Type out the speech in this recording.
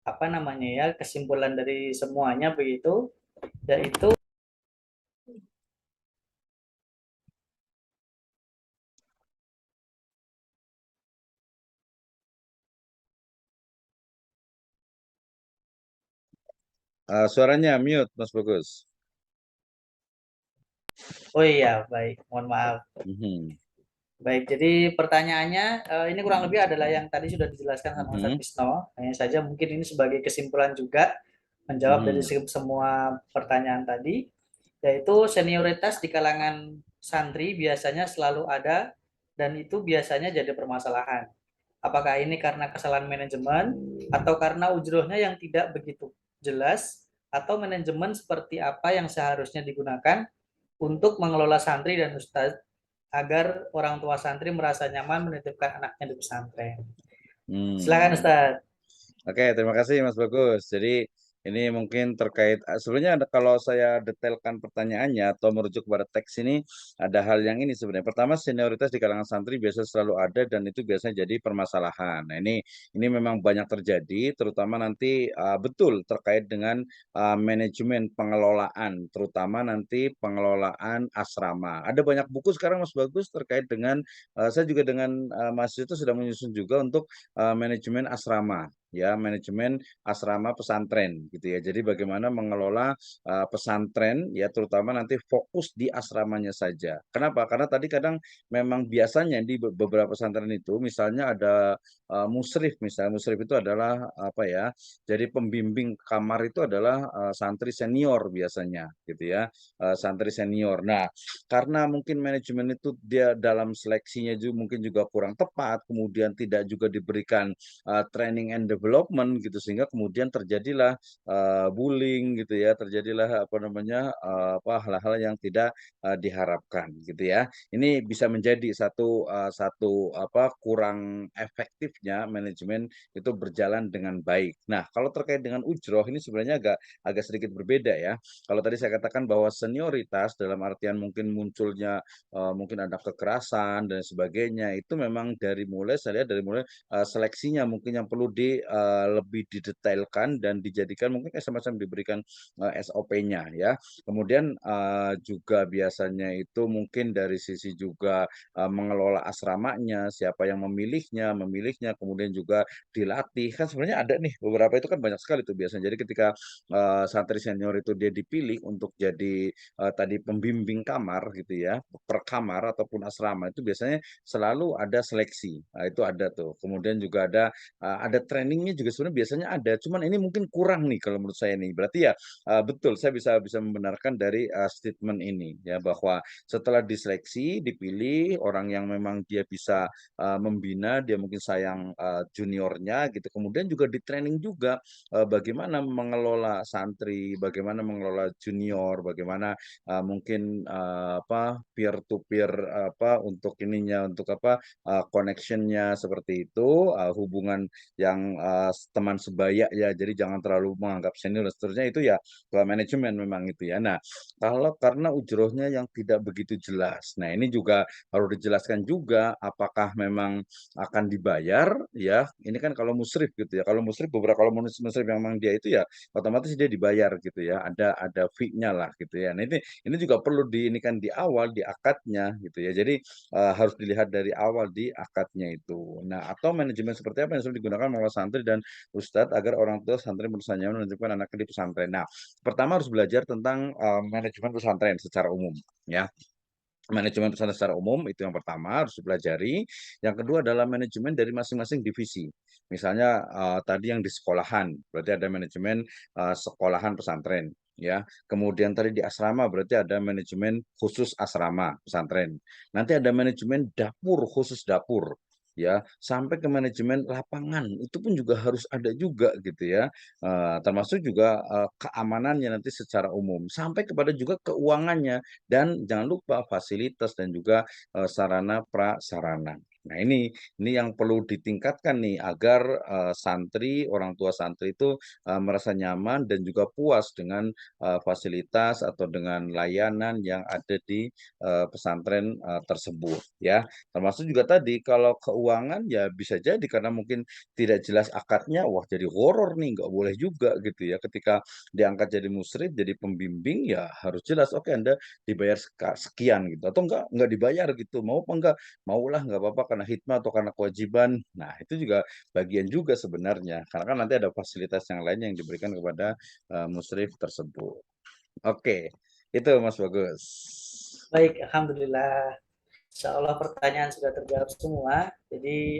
apa namanya ya, kesimpulan dari semuanya begitu, yaitu Suaranya mute, Mas Bagus. oh iya baik, mohon maaf. Mhm, Baik, jadi pertanyaannya ini kurang lebih adalah yang tadi sudah dijelaskan sama Ustadz mhm, Tisno. Hanya saja mungkin ini sebagai kesimpulan juga menjawab dari mhm. semua pertanyaan tadi, yaitu senioritas di kalangan santri biasanya selalu ada dan itu biasanya jadi permasalahan. Apakah ini karena kesalahan manajemen atau karena ujrohnya yang tidak begitu jelas atau manajemen seperti apa yang seharusnya digunakan untuk mengelola santri dan ustadz agar orang tua santri merasa nyaman menitipkan anaknya di pesantren. Silakan Hmm. Ustadz. Oke, terima kasih Mas Bagus. Jadi ini mungkin terkait sebenarnya kalau saya detailkan pertanyaannya atau merujuk kepada teks ini ada hal yang ini sebenarnya. Pertama, senioritas di kalangan santri biasa selalu ada dan itu biasanya jadi permasalahan. Nah, ini memang banyak terjadi terutama nanti betul terkait dengan manajemen pengelolaan, terutama nanti pengelolaan asrama. Ada banyak buku sekarang Mas Bagus terkait dengan saya juga dengan mahasiswa itu sudah menyusun juga untuk manajemen asrama ya manajemen asrama pesantren gitu ya. Jadi bagaimana mengelola pesantren ya terutama nanti fokus di asramanya saja. Kenapa? Karena tadi kadang memang biasanya di beberapa pesantren itu misalnya ada musrif misalnya musrif itu adalah apa ya? Jadi pembimbing kamar itu adalah santri senior biasanya gitu ya. Santri senior. Nah, karena mungkin manajemen itu dia dalam seleksinya juga mungkin juga kurang tepat, kemudian tidak juga diberikan training and development gitu sehingga kemudian terjadilah bullying gitu ya, terjadilah apa namanya apa hal-hal yang tidak diharapkan gitu ya. Ini bisa menjadi satu apa kurang efektifnya manajemen itu berjalan dengan baik. Nah, kalau terkait dengan ujroh ini sebenarnya agak agak sedikit berbeda ya. Kalau tadi saya katakan bahwa senioritas dalam artian mungkin munculnya mungkin ada kekerasan dan sebagainya itu memang dari mulai saya lihat dari mulai seleksinya mungkin yang perlu lebih didetailkan dan dijadikan mungkin kayak semacam diberikan SOP-nya ya. Kemudian juga biasanya itu mungkin dari sisi juga mengelola asramanya, siapa yang memilihnya, kemudian juga dilatih. Kan sebenarnya ada nih beberapa itu kan banyak sekali tuh biasanya. Jadi ketika santri senior itu dia dipilih untuk jadi tadi pembimbing kamar gitu ya, per kamar ataupun asrama itu biasanya selalu ada seleksi. Nah, itu ada tuh. Kemudian juga ada trainingnya juga sebenarnya biasanya ada. Cuman ini mungkin kurang nih kalau menurut saya nih. Berarti ya betul saya bisa bisa membenarkan dari statement ini ya bahwa setelah diseleksi dipilih orang yang memang dia bisa membina, dia mungkin sayang juniornya gitu. Kemudian juga di training juga bagaimana mengelola santri, bagaimana mengelola junior, bagaimana mungkin apa peer to peer apa untuk ininya untuk apa connection-nya seperti itu, hubungan yang teman sebaya ya, jadi jangan terlalu menganggap senior dan seterusnya itu ya ke manajemen memang itu ya. Nah, kalau karena ujrohnya yang tidak begitu jelas, nah ini juga harus dijelaskan juga apakah memang akan dibayar ya. Ini kan kalau musrif gitu ya. Kalau musrif beberapa kalau musrif yang memang dia itu ya otomatis dia dibayar gitu ya. Ada fee-nya lah gitu ya. Nah, ini juga perlu ini kan di awal di akadnya gitu ya. Jadi harus dilihat dari awal di akadnya itu. Nah, atau manajemen seperti apa yang sudah digunakan oleh santri dan ustadz agar orang tua santri merasa nyaman menunjukkan anaknya di pesantren. Nah, pertama harus belajar tentang manajemen pesantren secara umum ya. Manajemen pesantren secara umum itu yang pertama harus dipelajari. Yang kedua adalah manajemen dari masing-masing divisi. Misalnya tadi yang di sekolahan, berarti ada manajemen sekolahan pesantren ya. Kemudian tadi di asrama berarti ada manajemen khusus asrama pesantren. Nanti ada manajemen dapur khusus dapur ya, sampai ke manajemen lapangan itu pun juga harus ada juga gitu ya. Termasuk juga keamanannya nanti secara umum sampai kepada juga keuangannya dan jangan lupa fasilitas dan juga sarana prasarana. Nah, ini yang perlu ditingkatkan nih agar santri, orang tua santri itu merasa nyaman dan juga puas dengan fasilitas atau dengan layanan yang ada di pesantren tersebut ya. Termasuk juga tadi kalau keuangan ya bisa jadi karena mungkin tidak jelas akadnya, wah jadi horor nih, nggak boleh juga gitu ya. Ketika diangkat jadi musrid, jadi pembimbing ya harus jelas, oke Anda dibayar sekian gitu atau enggak dibayar gitu, mau apa enggak? Maulah nggak apa-apa karena hikmah atau karena kewajiban. Nah, itu juga bagian juga sebenarnya, karena kan nanti ada fasilitas yang lain yang diberikan kepada musrif tersebut. Oke, itu Mas Bagus. Baik, alhamdulillah. Insya Allah pertanyaan sudah terjawab semua. Jadi